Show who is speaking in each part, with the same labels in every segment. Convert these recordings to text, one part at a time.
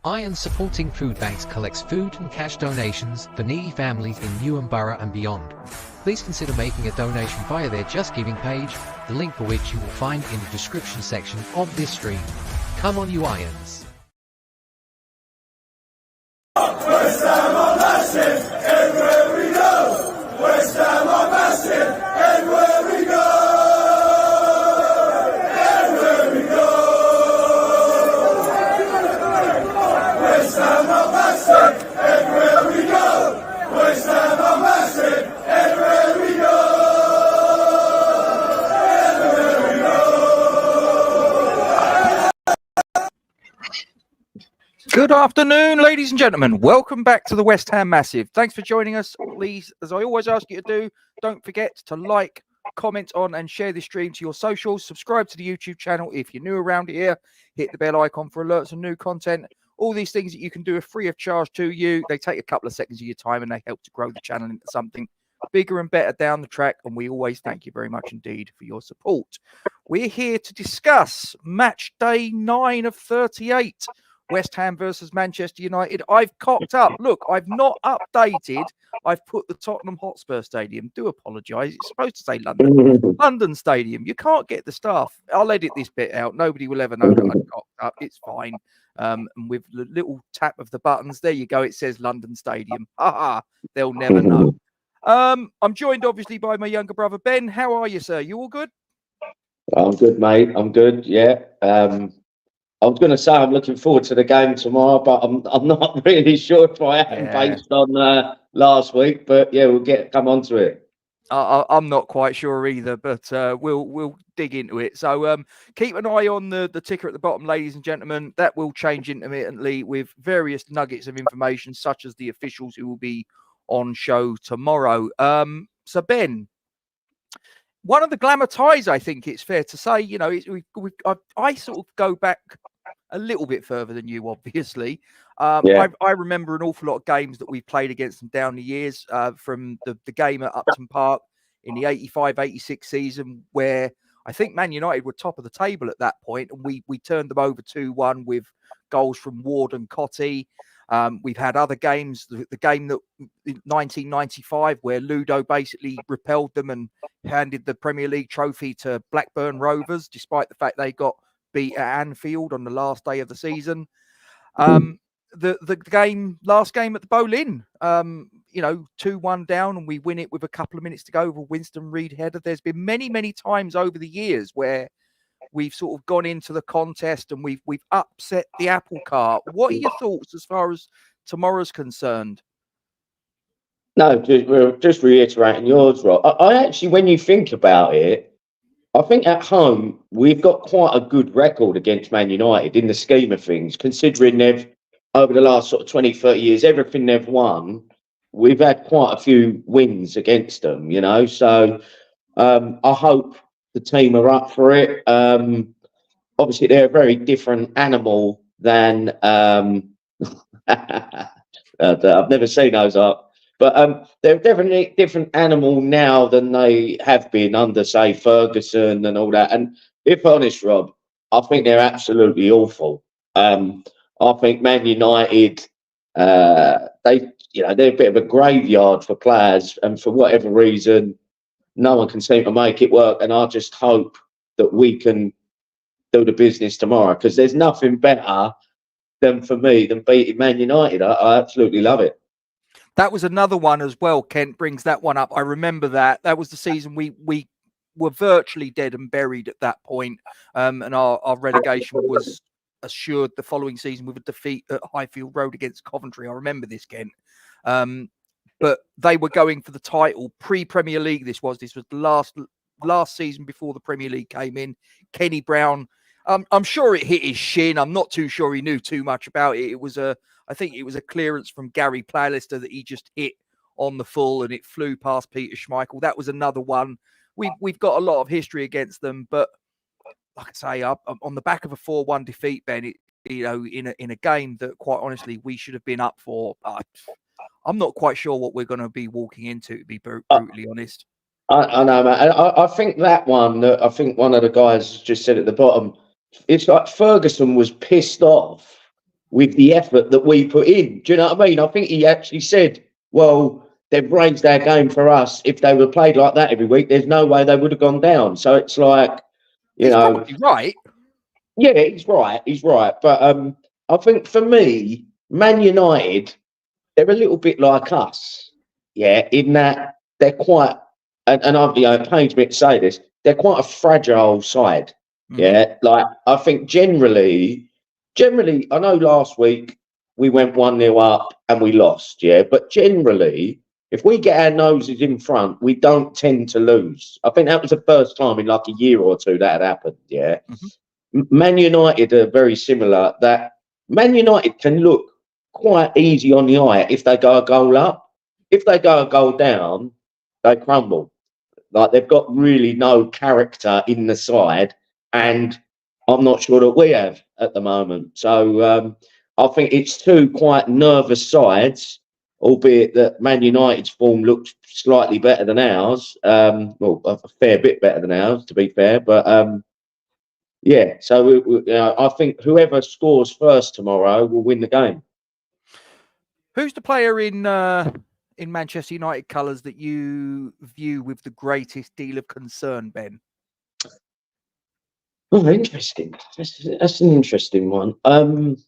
Speaker 1: Iron Supporting Food Banks collects food and cash donations for needy families in WHUMUN Borough and beyond. Please consider making a donation via their Just Giving page, the link for which you will find in the description section of this stream. Come on, you Irons!
Speaker 2: West Ham are massive, everywhere we go! West Ham are massive, everywhere we go! Everywhere we go! West Ham are massive, everywhere we go! West Ham are massive, everywhere we go! Everywhere we go!
Speaker 3: Good afternoon, ladies and gentlemen. Welcome back to the West Ham Massive. Thanks for joining us. Please, as I always ask you to do, don't forget to like, comment on and share this stream to your socials. Subscribe to the YouTube channel if you're new around here. Hit the bell icon for alerts and new content. All these things that you can do are free of charge to you. They take a couple of seconds of your time and they help to grow the channel into something bigger and better down the track. And we always thank you very much indeed for your support. We're here to discuss match day 9 of 38. West Ham versus Manchester United. I've cocked up. Look, I've not updated. I've put the Tottenham Hotspur Stadium. Do apologise. It's supposed to say London Stadium. You can't get the staff. I'll edit this bit out. Nobody will ever know that I've cocked up. It's fine. And with the little tap of the buttons, there you go. It says London Stadium. Ha! They'll never know. I'm joined obviously by my younger brother Ben. How are you, sir? You all good?
Speaker 4: I'm good, mate. I'm good. Yeah. I was going to say I'm looking forward to the game tomorrow, but I'm not really sure if I am based on last week. But yeah, we'll come on to it.
Speaker 3: I'm not quite sure either, but we'll dig into it. So keep an eye on the ticker at the bottom, ladies and gentlemen. That will change intermittently with various nuggets of information, such as the officials who will be on show tomorrow. So Ben, one of the glamour ties, I think it's fair to say, you know, I sort of go back a little bit further than you, obviously. I remember an awful lot of games that we've played against them down the years, from the game at Upton Park in the 85-86 season, where I think Man United were top of the table at that point, and we turned them over 2-1 with goals from Ward and Cottee. We've had other games, the game that in 1995 where Ludo basically repelled them and handed the Premier League trophy to Blackburn Rovers, despite the fact they got beat at Anfield on the last day of the season. The last game at the Boleyn, 2-1 down and we win it with a couple of minutes to go with a Winston Reid header. There's been many, many times over the years where we've sort of gone into the contest and we've upset the apple cart. What are your thoughts as far as tomorrow's concerned?
Speaker 4: No, just reiterating yours, Rob. I actually, when you think about it, I think at home we've got quite a good record against Man United in the scheme of things, considering they've, over the last sort of 20, 30 years, everything they've won, we've had quite a few wins against them, you know. So I hope the team are up for it. Obviously, they're a very different animal than I've never seen those up. But they're definitely a different animal now than they have been under, say, Ferguson and all that. And if honest, Rob, I think they're absolutely awful. I think Man United, they're a bit of a graveyard for players, and for whatever reason, no one can seem to make it work. And I just hope that we can do the business tomorrow, because there's nothing better than beating Man United. I absolutely love it.
Speaker 3: That was another one as well. Kent brings that one up. I remember that. That was the season we were virtually dead and buried at that point. And our relegation was assured the following season with a defeat at Highfield Road against Coventry. I remember this, Kent. But they were going for the title pre-Premier League. This was the last season before the Premier League came in. Kenny Brown, I'm sure it hit his shin. I'm not too sure he knew too much about it. I think it was a clearance from Gary Plowlister that he just hit on the full and it flew past Peter Schmeichel. That was another one. We've got a lot of history against them, but like I say, on the back of a 4-1 defeat, Ben, in a game that quite honestly we should have been up for. I'm not quite sure what we're going to be walking into, to be brutally honest.
Speaker 4: I know, man. I think that one, I think one of the guys just said at the bottom, it's like Ferguson was pissed off with the effort that we put in. Do you know what I mean? I think he actually said, well, they've raised our game for us. If they were played like that every week, there's no way they would have gone down. So it's like,
Speaker 3: He's probably right.
Speaker 4: Yeah, he's right. He's right. But I think for me, Man United, they're a little bit like us. Yeah, in that they're quite, and I've, it pains me to say this, they're quite a fragile side. Yeah, like I think generally, I know last week we went 1-0 up and we lost. Yeah, but generally, if we get our noses in front, we don't tend to lose. I think that was the first time in like a year or two that had happened. Yeah. Man United are very similar. That Man United can look quite easy on the eye if they go a goal up. If they go a goal down, they crumble. Like they've got really no character in the side, and I'm not sure that we have at the moment. So I think it's two quite nervous sides, albeit that Man United's form looks slightly better than ours. Well, a fair bit better than ours, to be fair, but. Yeah, so I think whoever scores first tomorrow will win the game.
Speaker 3: Who's the player in Manchester United colours that you view with the greatest deal of concern, Ben?
Speaker 4: Oh, interesting. That's an interesting one. Off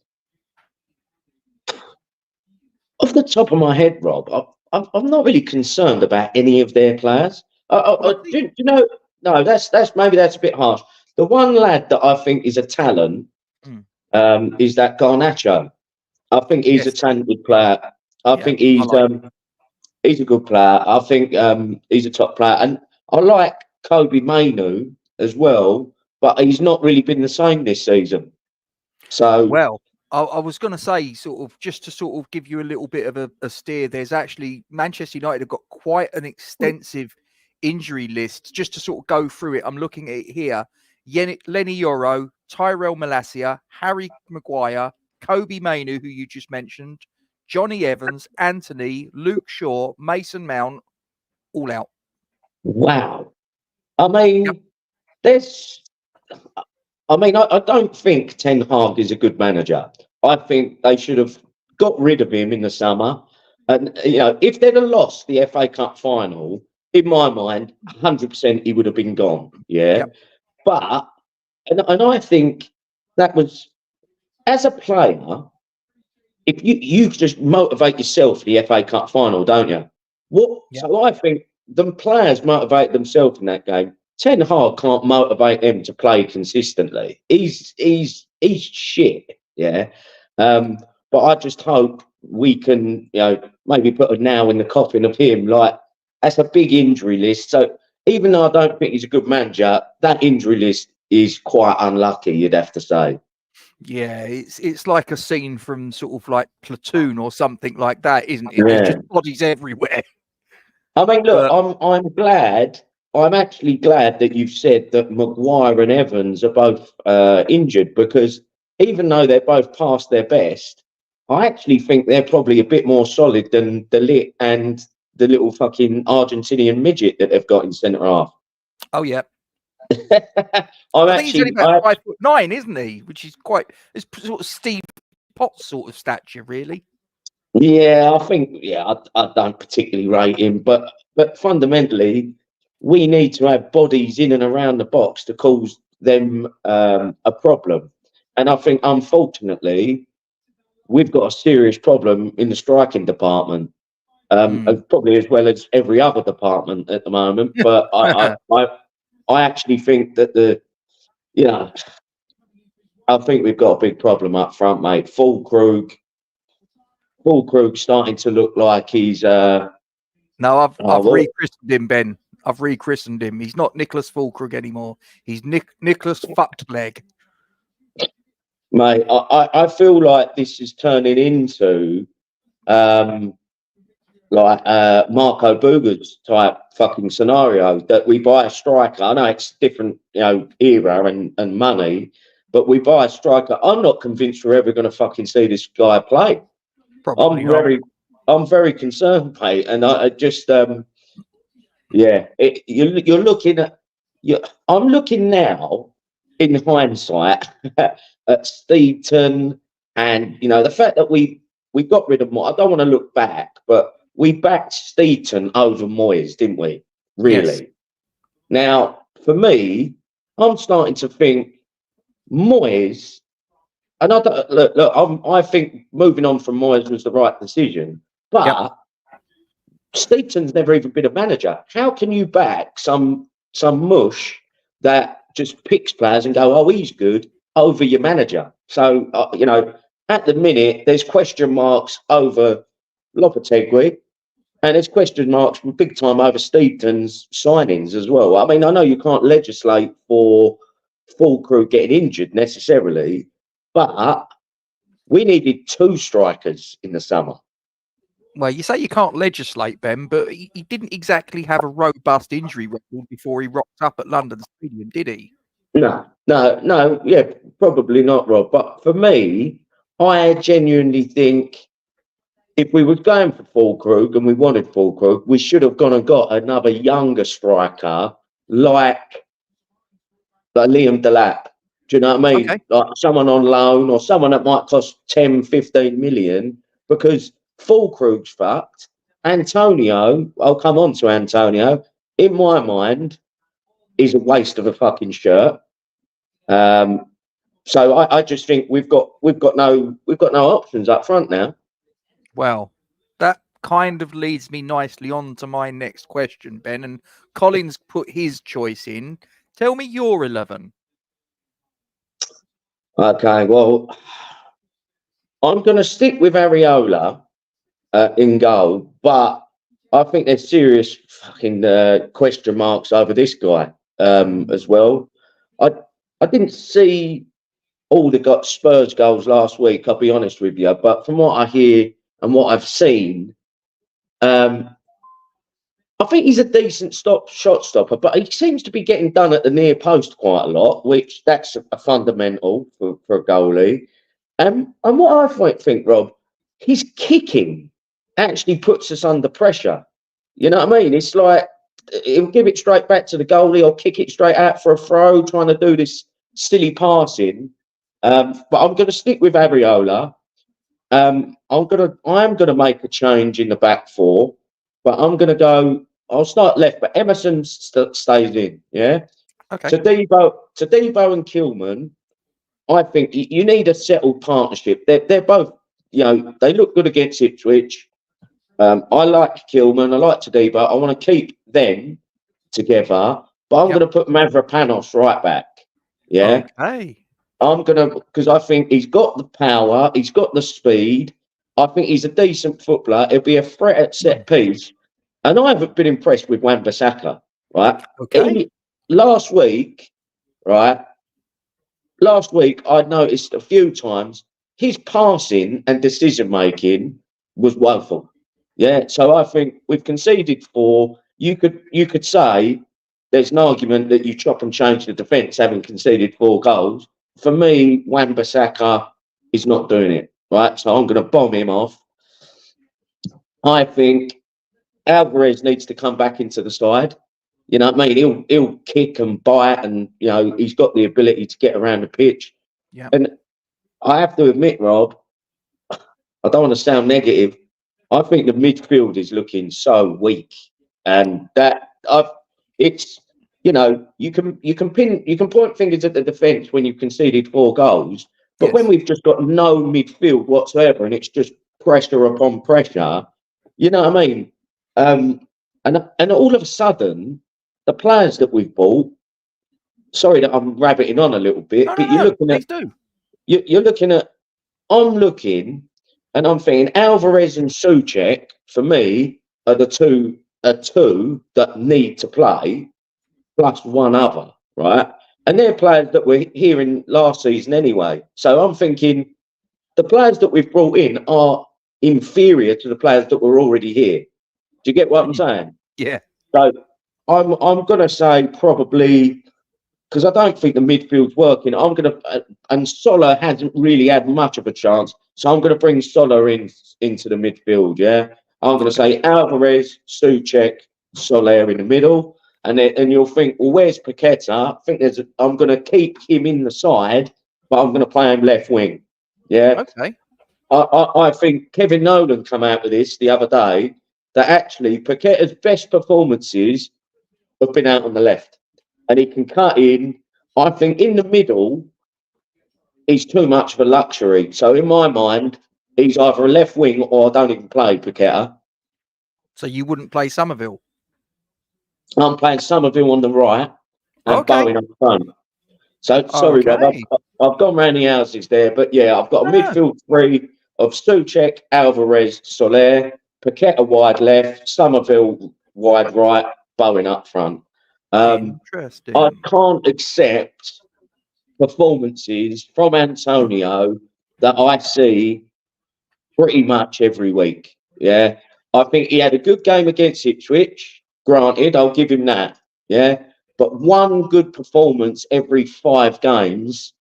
Speaker 4: the top of my head, Rob, I'm not really concerned about any of their players. Do you know? No, that's maybe that's a bit harsh. The one lad that I think is a talent is that Garnacho. I think he's a talented player. I think he's a good player. I think he's a top player, and I like Kobe Mainu as well, but he's not really been the same this season. So
Speaker 3: well, I was going to say, just to give you a little bit of a steer. There's actually Manchester United have got quite an extensive injury list. Just to go through it, I'm looking at it here. Lenny Yoro, Tyrell Malacia, Harry Maguire, Kobe Mainu, who you just mentioned, Johnny Evans, Anthony, Luke Shaw, Mason Mount, all out.
Speaker 4: Wow. I mean, I don't think Ten Hag is a good manager. I think they should have got rid of him in the summer. And, if they'd have lost the FA Cup final, in my mind, 100% he would have been gone. Yeah. Yep. But, and I think that was, as a player, if you just motivate yourself for the FA Cup final, don't you? So I think the players motivate themselves in that game. Ten Hag can't motivate them to play consistently. He's shit, yeah. But I just hope we can, maybe put a nail in the coffin of him. Like, that's a big injury list. So even though I don't think he's a good manager, that injury list is quite unlucky, you'd have to say.
Speaker 3: Yeah, it's like a scene from like Platoon or something like that, isn't it? Yeah. There's just bodies everywhere.
Speaker 4: I mean, look, I'm actually glad that you've said that Maguire and Evans are both injured, because even though they're both past their best, I actually think they're probably a bit more solid than the Lit and the little fucking Argentinian midget that they've got in centre half.
Speaker 3: Oh, yeah. I think he's only about 5'9", isn't he? Which is it's sort of Steve Potts sort of stature, really.
Speaker 4: Yeah, I think, I don't particularly rate him, but fundamentally, we need to have bodies in and around the box to cause them a problem. And I think, unfortunately, we've got a serious problem in the striking department, probably as well as every other department at the moment. But I actually think that I think we've got a big problem up front, mate. Fulkrug's starting to look like he's. No,
Speaker 3: I've rechristened him, Ben. I've rechristened him. He's not Nicholas Fulkrug anymore. He's Nicholas Fucked Leg.
Speaker 4: Mate, I feel like this is turning into Marco Boogers type fucking scenario, that we buy a striker. I know it's different, era and money, but we buy a striker. I'm not convinced we're ever going to fucking see this guy play.
Speaker 3: Probably
Speaker 4: I'm very concerned, mate, and I just you're looking at I'm looking now in hindsight at Steventon, And the fact that we got rid of Moyes, I don't want to look back, but we backed Steaton over Moyes, didn't we? Really?
Speaker 3: Yes.
Speaker 4: Now, for me, I'm starting to think Moyes, and I think moving on from Moyes was the right decision, but Steaton's never even been a manager. How can you back some mush that just picks players and go, oh, he's good, over your manager? So, at the minute, there's question marks over Lopetegui, and there's question marks big time over Steaton's signings as well. I mean, I know you can't legislate for full crew getting injured necessarily, but we needed 2 strikers in the summer.
Speaker 3: Well, you say you can't legislate, Ben, but he didn't exactly have a robust injury record before he rocked up at London Stadium, did he?
Speaker 4: No, yeah, probably not, Rob. But for me, I genuinely think if we were going for Fulkrug and we wanted Fulkrug, we should have gone and got another younger striker like Liam Delap. Do you know what I mean?
Speaker 3: Okay.
Speaker 4: Like someone on loan or someone that might cost 10, 15 million, because Fulkrug's fucked. Antonio, I'll come on to Antonio, in my mind, is a waste of a fucking shirt. So I just think we've got no options up front now.
Speaker 3: Well, that kind of leads me nicely on to my next question, Ben. And Colin's put his choice in. Tell me your 11.
Speaker 4: Okay, well, I'm going to stick with Areola in goal, but I think there's serious fucking question marks over this guy as well. I didn't see all the Spurs goals last week, I'll be honest with you, but from what I hear and what I've seen, I think he's a decent shot stopper, but he seems to be getting done at the near post quite a lot, which that's a fundamental for a goalie. And what I think, Rob, his kicking actually puts us under pressure. You know what I mean? It's like he'll give it straight back to the goalie or kick it straight out for a throw, trying to do this silly passing. But I'm going to stick with Areola. I am going to make a change in the back 4, but I'm going to go. I'll start left, but Emerson stays in. Yeah.
Speaker 3: Okay.
Speaker 4: Tadibo and Kilman. I think you need a settled partnership. They're both, they look good against Ipswich. I like Kilman. I like Tadibo. I want to keep them together, but I'm going to put Mavropanos right back. Yeah.
Speaker 3: Okay.
Speaker 4: I'm going to, because I think he's got the power, he's got the speed. I think he's a decent footballer. He'll be a threat at set piece. And I haven't been impressed with Wan-Bissaka, right?
Speaker 3: Okay.
Speaker 4: Last week, I'd noticed a few times his passing and decision-making was woeful. Yeah, so I think we've conceded 4. You could say there's an argument that you chop and change the defence having conceded 4 goals. For me, Wan-Bissaka is not doing it, right? So I'm going to bomb him off. I think Alvarez needs to come back into the side. You know what I mean? He'll kick and bite, and he's got the ability to get around the pitch.
Speaker 3: Yeah.
Speaker 4: And I have to admit, Rob, I don't want to sound negative. I think the midfield is looking so weak, and it's. You can point fingers at the defence when you've conceded 4 goals, but when we've just got no midfield whatsoever and it's just pressure upon pressure, you know what I mean? And all of a sudden, the players that we've bought. Sorry that I'm rabbiting on a little bit, but you're looking at. You're looking at. I'm looking, and I'm thinking Alvarez and Souček for me are the two that need to play. Plus one other, right? And they're players that were here in last season anyway. So I'm thinking the players that we've brought in are inferior to the players that were already here. Do you get what I'm saying?
Speaker 3: Yeah.
Speaker 4: So I'm going to say probably, because I don't think the midfield's working, and Soler hasn't really had much of a chance. So I'm going to bring Soler into the midfield, yeah? I'm going to say Alvarez, Souček, Soler in the middle. And you'll think, well, where's Paqueta? I'm going to keep him in the side, but I'm going to play him left wing. Yeah.
Speaker 3: Okay.
Speaker 4: I think Kevin Nolan come out with this the other day that actually Paqueta's best performances have been out on the left, and he can cut in. I think in the middle, he's too much of a luxury. So in my mind, he's either a left wing or I don't even play Paqueta.
Speaker 3: So you wouldn't play Somerville?
Speaker 4: I'm playing Somerville on the right and
Speaker 3: Okay.
Speaker 4: Bowen up front. So sorry, Rob,
Speaker 3: Okay.
Speaker 4: I've gone round the houses there, but yeah, I've got a
Speaker 3: No.
Speaker 4: midfield three of Souček, Alvarez, Soler, Paqueta wide left, Somerville wide right, Bowen up front.
Speaker 3: Interesting.
Speaker 4: I can't accept performances from Antonio that I see pretty much every week. Yeah, I think he had a good game against Ipswich. Granted, I'll give him that. Yeah, but one good performance every 5 games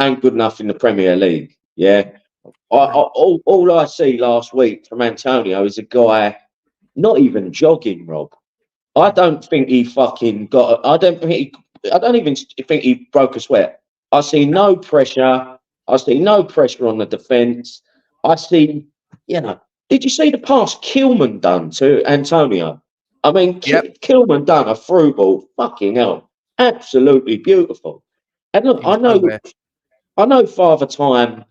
Speaker 4: ain't good enough in the Premier League. Yeah, all I see last week from Antonio is a guy not even jogging, Rob. I don't think he fucking got. I don't even think he broke a sweat. I see no pressure. I see no pressure on the defence. I see, did you see the pass Kilman done to Antonio? I mean,
Speaker 3: Yep.
Speaker 4: Kilman done a through ball. Fucking hell, absolutely beautiful. And look,
Speaker 3: He was nowhere.
Speaker 4: I know Father Time.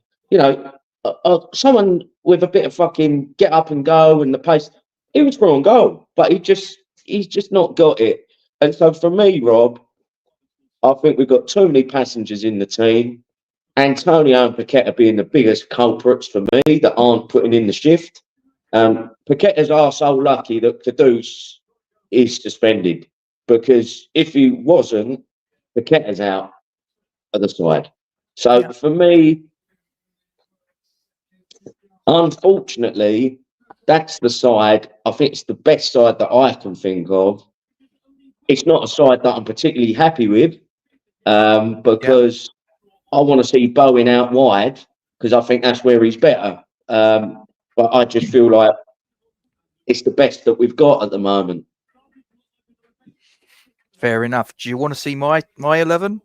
Speaker 4: Someone with a bit of fucking get up and go and the pace. He was through on goal, but he's just not got it. And so for me, Rob, I think we've got too many passengers in the team. Antonio and Paqueta being the biggest culprits for me that aren't putting in the shift. Paqueta's are so lucky that Kudus is suspended, because if he wasn't, Paqueta's out of the side. So for me, unfortunately, that's the side. I think it's the best side that I can think of. It's not a side that I'm particularly happy with, because I want to see Bowen out wide, because I think that's where he's better. But I just feel like it's the best that we've got at the moment.
Speaker 3: Fair enough. Do you want to see my 11?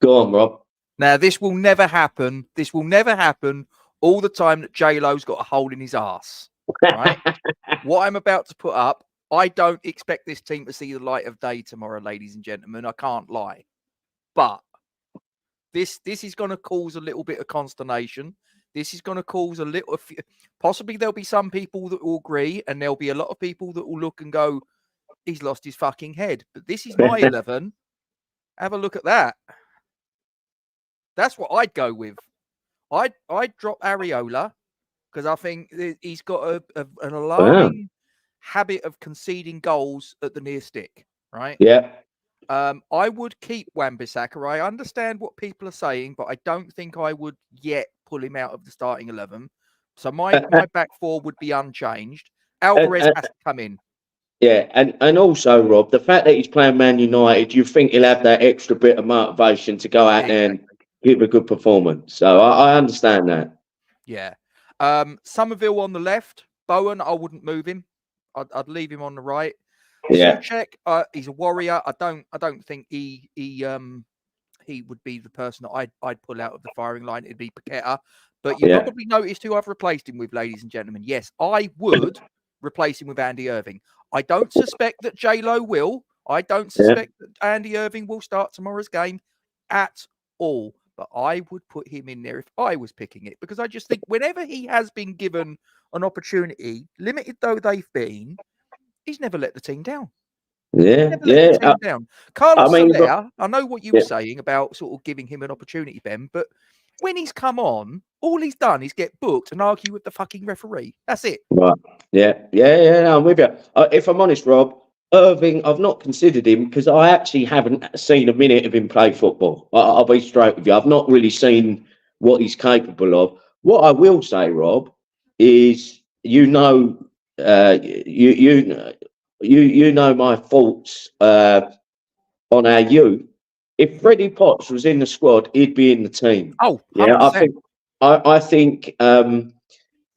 Speaker 4: Go on, Rob.
Speaker 3: Now, this will never happen. This will never happen all the time that J-Lo's got a hole in his ass. Right? What I'm about to put up, I don't expect this team to see the light of day tomorrow, ladies and gentlemen. I can't lie. But this is going to cause a little bit of consternation. This is going to cause a little... Possibly there'll be some people that will agree, and there'll be a lot of people that will look and go, he's lost his fucking head. But this is my 11. Have a look at that. That's what I'd go with. I'd drop Areola, because I think he's got an alarming habit of conceding goals at the near stick, right?
Speaker 4: Yeah.
Speaker 3: I would keep Wan-Bissaka. I understand what people are saying, but I don't think I would yet pull him out of the starting 11. So my back four would be unchanged. Alvarez has to come in.
Speaker 4: Yeah, and also, Rob, the fact that he's playing Man United, you think he'll have that extra bit of motivation to go out there and give a good performance. So I understand that.
Speaker 3: Yeah. Somerville on the left. Bowen, I wouldn't move him. I'd leave him on the right.
Speaker 4: Yeah.
Speaker 3: Souček, he's a warrior. I don't think he would be the person that I'd pull out of the firing line. It'd be Paqueta. But you probably noticed who I've replaced him with, ladies and gentlemen. Yes, I would replace him with Andy Irving. I don't suspect that J-Lo will. I don't suspect that Andy Irving will start tomorrow's game at all. But I would put him in there if I was picking it, because I just think whenever he has been given an opportunity, limited though they've been, he's never let the team down. Down. Carlos Soler, I know what you were saying about sort of giving him an opportunity, Ben, but when he's come on, all he's done is get booked and argue with the fucking referee. That's it.
Speaker 4: Right. Yeah. No, I'm with you. If I'm honest, Rob, Irving, I've not considered him because I actually haven't seen a minute of him play football. I'll be straight with you. I've not really seen what he's capable of. What I will say, Rob, is you know my thoughts on our youth. If Freddie Potts was in the squad, he'd be in the team.
Speaker 3: Oh, 100%.
Speaker 4: Yeah, I think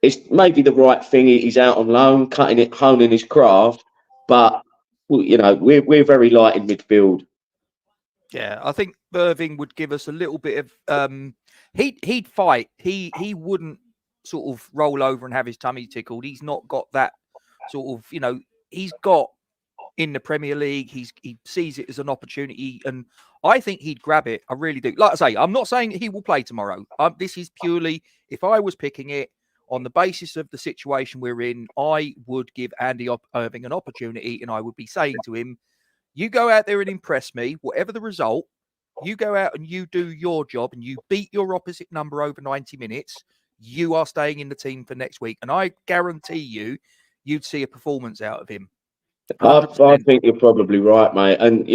Speaker 4: it's maybe the right thing. He's out on loan, honing his craft, but we're very light in midfield.
Speaker 3: Yeah, I think Irving would give us a little bit of He'd fight. He wouldn't sort of roll over and have his tummy tickled. He's not got that sort of, he's got in the Premier League. He sees it as an opportunity, and I think he'd grab it. I really do. Like I say, I'm not saying he will play tomorrow. This is purely, if I was picking it on the basis of the situation we're in, I would give Andy Irving an opportunity, and I would be saying to him, you go out there and impress me, whatever the result. You go out and you do your job and you beat your opposite number over 90 minutes. You are staying in the team for next week. And I guarantee you'd see a performance out of him.
Speaker 4: I think you're probably right, mate. And,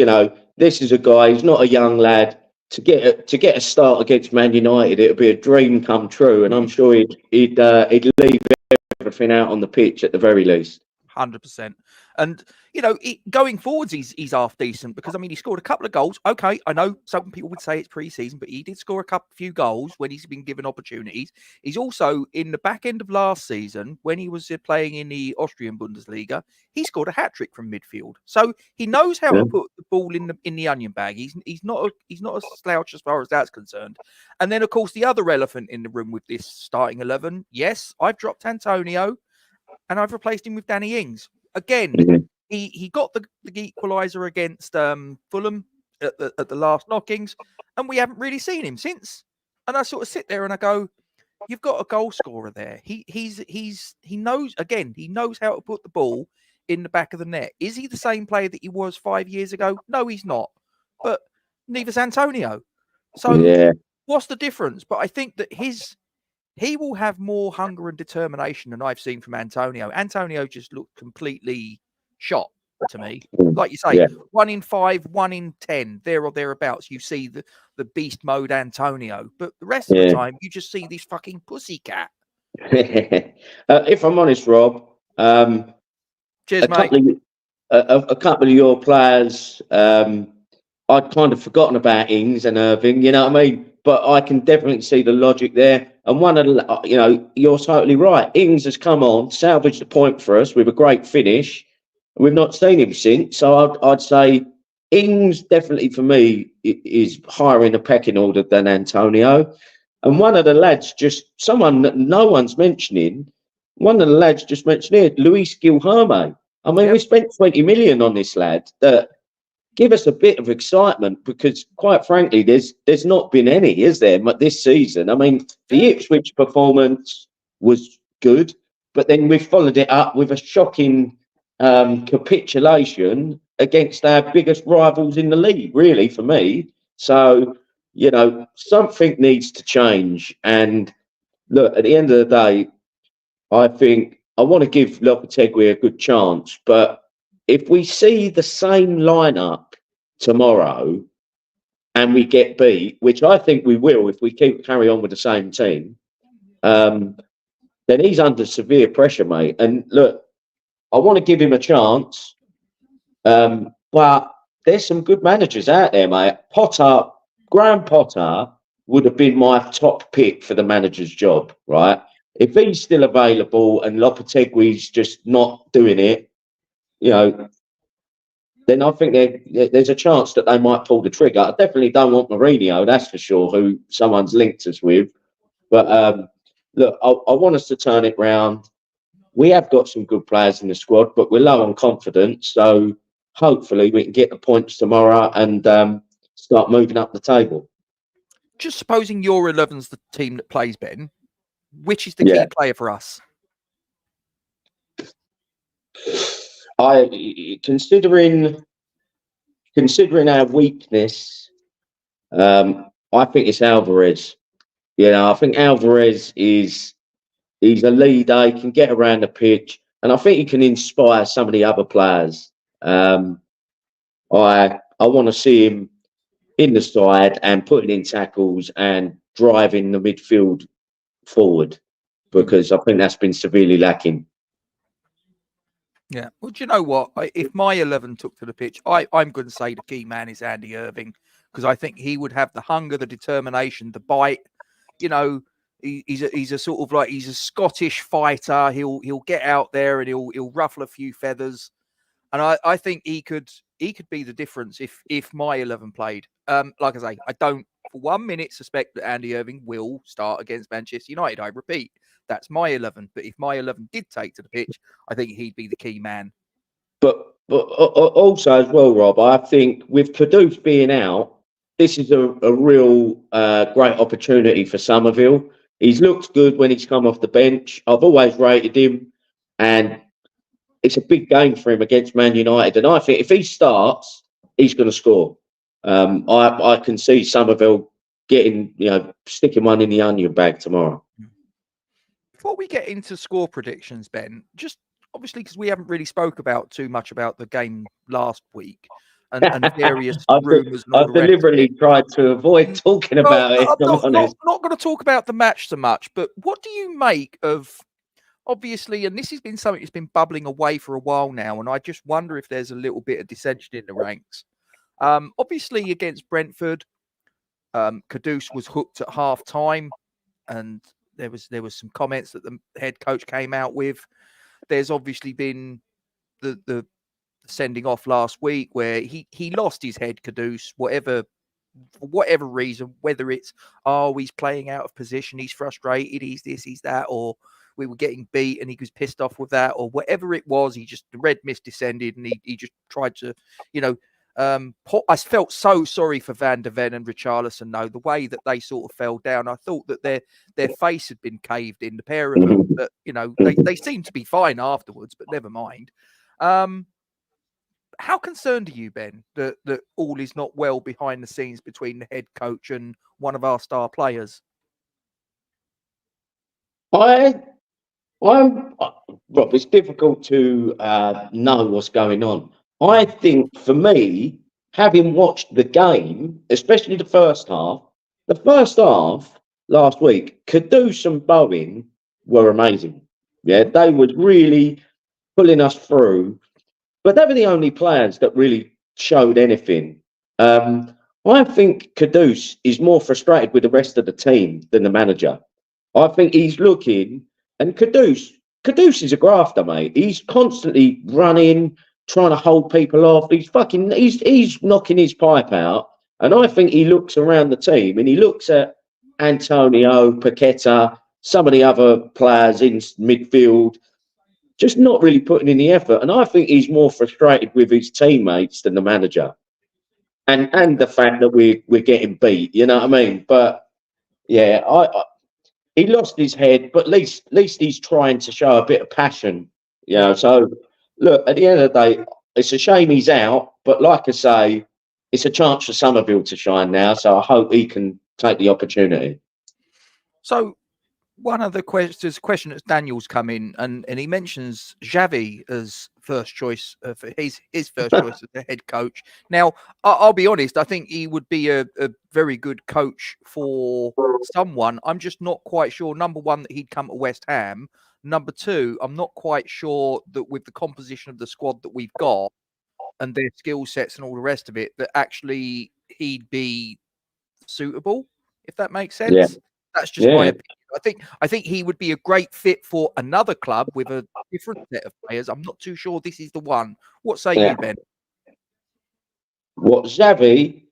Speaker 4: this is a guy, he's not a young lad. To get a start against Man United, it would be a dream come true. And I'm sure he'd leave everything out on the pitch at the very least.
Speaker 3: 100%. And, going forwards, he's half decent because, he scored a couple of goals. Okay, I know some people would say it's pre-season, but he did score a few goals when he's been given opportunities. He's also, in the back end of last season, when he was playing in the Austrian Bundesliga, he scored a hat-trick from midfield. So he knows how to put the ball in the onion bag. He's not a slouch as far as that's concerned. And then, of course, the other elephant in the room with this starting 11, yes, I've dropped Antonio, and I've replaced him with Danny Ings. Again, he got the equaliser against Fulham at the last knockings, and we haven't really seen him since. And I sort of sit there and I go, you've got a goal scorer there. He knows, again, he knows how to put the ball in the back of the net. Is he the same player that he was 5 years ago? No, he's not. But neither's Antonio. So what's the difference? But I think that he will have more hunger and determination than I've seen from Antonio. Antonio just looked completely shot to me. Like you say, 1 in 5, 1 in 10, there or thereabouts. You see the beast mode Antonio. But the rest of the time, you just see this fucking pussycat.
Speaker 4: If I'm honest, Rob,
Speaker 3: cheers, mate.
Speaker 4: A couple of your players, I'd kind of forgotten about Ings and Irving, you know what I mean? But I can definitely see the logic there. And one of the, you're totally right. Ings has come on, salvaged the point for us with a great finish. We've not seen him since. So I'd say Ings definitely for me is higher in the pecking order than Antonio. And one of the lads someone that no one's mentioning, one of the lads just mentioned here, Luis Guilherme. We spent 20 million on this lad that give us a bit of excitement because, quite frankly, there's not been any, is there, this season? The Ipswich performance was good, but then we followed it up with a shocking capitulation against our biggest rivals in the league, really, for me. So, something needs to change. And look, at the end of the day, I think I want to give Lopetegui a good chance, but if we see the same lineup tomorrow and we get beat, which I think we will if we carry on with the same team, then he's under severe pressure, mate. And look, I want to give him a chance, but there's some good managers out there, mate. Graham Potter would have been my top pick for the manager's job, right? If he's still available and Lopetegui's just not doing it, then I think there's a chance that they might pull the trigger. I definitely don't want Mourinho, that's for sure, who someone's linked us with. But look, I want us to turn it round. We have got some good players in the squad, but we're low on confidence. So hopefully we can get the points tomorrow and start moving up the table.
Speaker 3: Just supposing your 11's the team that plays, Ben, which is the key player for us?
Speaker 4: Considering our weakness, I think it's Alvarez. I think Alvarez he's a leader. He can get around the pitch, and I think he can inspire some of the other players. I want to see him in the side and putting in tackles and driving the midfield forward, because I think that's been severely lacking.
Speaker 3: Yeah. Well, do you know what? If my 11 took to the pitch, I'm going to say the key man is Andy Irving, because I think he would have the hunger, the determination, the bite. He's a sort of like, he's a Scottish fighter. He'll get out there and he'll ruffle a few feathers. And I think he could be the difference if my 11 played. Like I say, I don't for 1 minute suspect that Andy Irving will start against Manchester United. I repeat, that's my 11. But if my 11 did take to the pitch, I think he'd be the key man.
Speaker 4: But also as well, Rob, I think with Kudus being out, this is a real great opportunity for Somerville. He's looked good when he's come off the bench. I've always rated him, and it's a big game for him against Man United. And I think if he starts, he's going to score. I can see Somerville getting, sticking one in the onion bag tomorrow.
Speaker 3: Before we get into score predictions, Ben, just obviously because we haven't really spoke about too much about the game last week and various rumours.
Speaker 4: I've deliberately tried to avoid talking about it.
Speaker 3: I'm not going to talk about the match so much, but what do you make of, obviously, and this has been something that's been bubbling away for a while now, and I just wonder if there's a little bit of dissension in the ranks. Obviously, against Brentford, Kudus was hooked at half time, and there was some comments that the head coach came out with. There's obviously been the sending off last week where he lost his head, Kudus, for whatever reason, whether it's, he's playing out of position, he's frustrated, he's this, he's that, or we were getting beat and he was pissed off with that, or whatever it was, the red mist descended and he just tried to, I felt so sorry for Van der Ven and Richarlison, though, the way that they sort of fell down. I thought that their face had been caved in, the pair of them, but, they seemed to be fine afterwards, but never mind. How concerned are you, Ben, that all is not well behind the scenes between the head coach and one of our star players?
Speaker 4: Rob, it's difficult to know what's going on. I think for me, having watched the game, especially the first half last week, Kudus and Bowen were amazing. Yeah, they were really pulling us through. But they were the only players that really showed anything. I think Kudus is more frustrated with the rest of the team than the manager. I think he's looking, and Kudus is a grafter, mate. He's constantly running, trying to hold people off. He's knocking his pipe out. And I think he looks around the team and he looks at Antonio, Paqueta, some of the other players in midfield, just not really putting in the effort. And I think he's more frustrated with his teammates than the manager. And the fact that we're getting beat, you know what I mean? But yeah, he lost his head, but at least he's trying to show a bit of passion. So look, at the end of the day, it's a shame he's out, but like I say, it's a chance for Somerville to shine now. So I hope he can take the opportunity.
Speaker 3: So one of the questions, that's Daniel's come in, and he mentions Xavi as first choice for his first choice as the head coach. Now, I'll be honest, I think he would be a very good coach for someone. I'm just not quite sure. Number one, that he'd come to West Ham. Number two, I'm not quite sure that with the composition of the squad that we've got and their skill sets and all the rest of it, that actually he'd be suitable, if that makes sense.
Speaker 4: Yeah.
Speaker 3: That's just my opinion. I think he would be a great fit for another club with a different set of players. I'm not too sure this is the one. What say you, Ben?
Speaker 4: What, Xavi?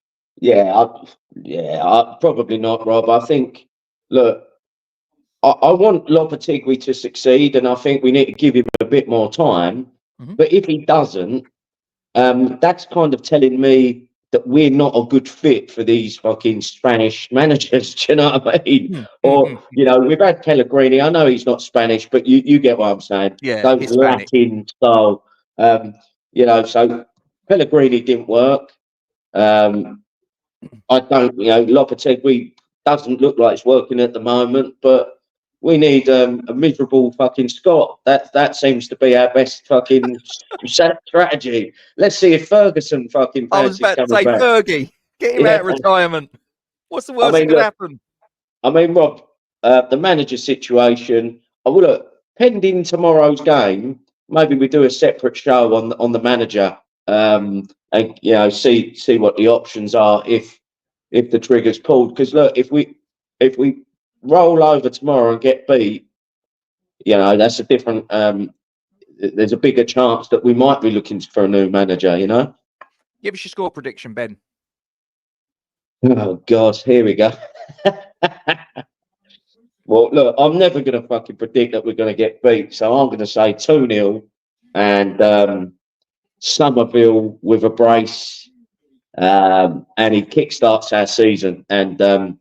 Speaker 4: I probably not, Rob. I think, look, I want Lopetegui to succeed, and I think we need to give him a bit more time. Mm-hmm. But if he doesn't, that's kind of telling me that we're not a good fit for these fucking Spanish managers. Do you know what I mean? Mm-hmm. Or, we've had Pellegrini. I know he's not Spanish, but you get what I'm saying.
Speaker 3: Yeah,
Speaker 4: those Latin style. So Pellegrini didn't work. I don't, Lopetegui doesn't look like it's working at the moment, but we need a miserable fucking Scot. That seems to be our best fucking strategy. Let's see if Ferguson fucking.
Speaker 3: I was about to say back. Fergie, get him out of retirement. What's the worst that could happen?
Speaker 4: I mean, Rob, the manager situation. Pending tomorrow's game, maybe we do a separate show on the manager, and see what the options are if the trigger's pulled. Because look, if we roll over tomorrow and get beat, that's a different. There's a bigger chance that we might be looking for a new manager.
Speaker 3: Give us your score prediction, Ben.
Speaker 4: Oh God, here we go. Well, look, I'm never going to fucking predict that we're going to get beat, so I'm going to say 2-0 and Somerville with a brace, and he kickstarts our season, and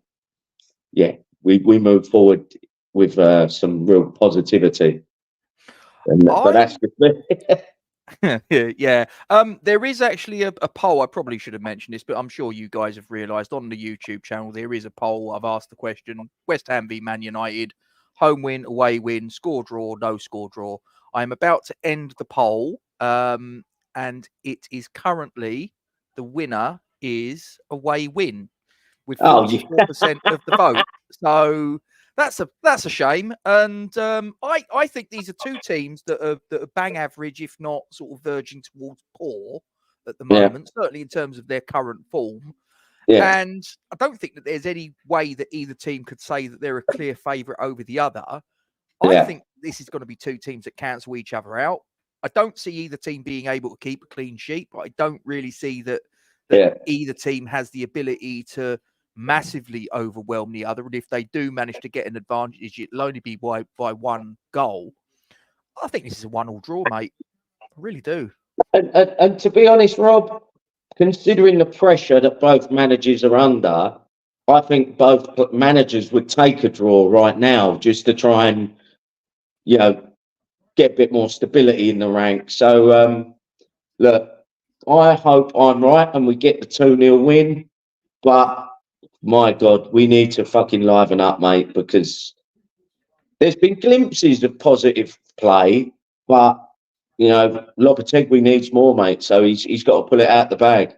Speaker 4: yeah, we move forward with some real positivity. But that's just me.
Speaker 3: Yeah. There is actually a poll. I probably should have mentioned this, but I'm sure you guys have realised on the YouTube channel there is a poll. I've asked the question: West Ham v Man United, home win, away win, score draw, no score draw. I am about to end the poll, and it is currently the winner is away win with 44% of the vote. So that's a shame. And I think these are two teams that are bang average, if not sort of verging towards poor at the moment, certainly in terms of their current form.
Speaker 4: Yeah.
Speaker 3: And I don't think that there's any way that either team could say that they're a clear favourite over the other. I think this is going to be two teams that cancel each other out. I don't see either team being able to keep a clean sheet, but I don't really see that either team has the ability to massively overwhelm the other. And if they do manage to get an advantage, it'll only be by one goal. I think this is a 1-1 draw, mate. I really do.
Speaker 4: And to be honest, Rob, considering the pressure that both managers are under, I think both managers would take a draw right now just to try and, get a bit more stability in the ranks. So, look, I hope I'm right and we get the 2-0 win. But, my God, we need to fucking liven up, mate, because there's been glimpses of positive play, but, Lopetegui needs more, mate. So he's got to pull it out the bag.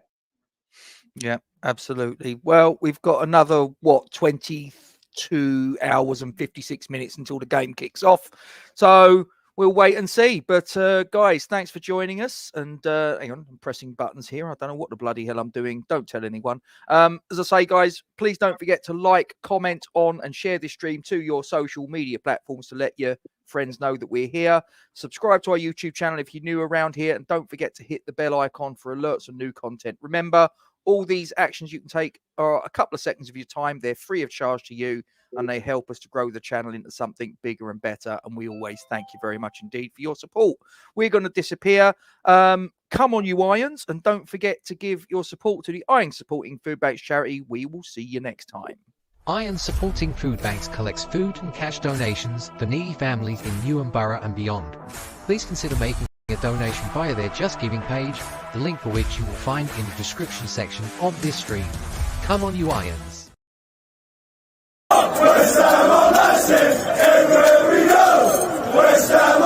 Speaker 3: Yeah, absolutely. Well, we've got another, 22 hours and 56 minutes until the game kicks off. So we'll wait and see. But guys, thanks for joining us. And hang on, I'm pressing buttons here. I don't know what the bloody hell I'm doing. Don't tell anyone. As I say, guys, please don't forget to like, comment on, and share this stream to your social media platforms to let your friends know that we're here. Subscribe to our YouTube channel if you're new around here. And don't forget to hit the bell icon for alerts on new content. Remember, all these actions you can take are a couple of seconds of your time. They're free of charge to you, and they help us to grow the channel into something bigger and better. And we always thank you very much indeed for your support. We're going to disappear. Come on, you Irons. And don't forget to give your support to the Iron Supporting Food Banks charity. We will see you next time.
Speaker 1: Iron Supporting Food Banks collects food and cash donations for needy families in Newham Borough and beyond. Please consider making a donation via their Just Giving page, the link for which you will find in the description section of this stream. Come on, you Irons.
Speaker 2: West Ham are massive, everywhere we go. West Ham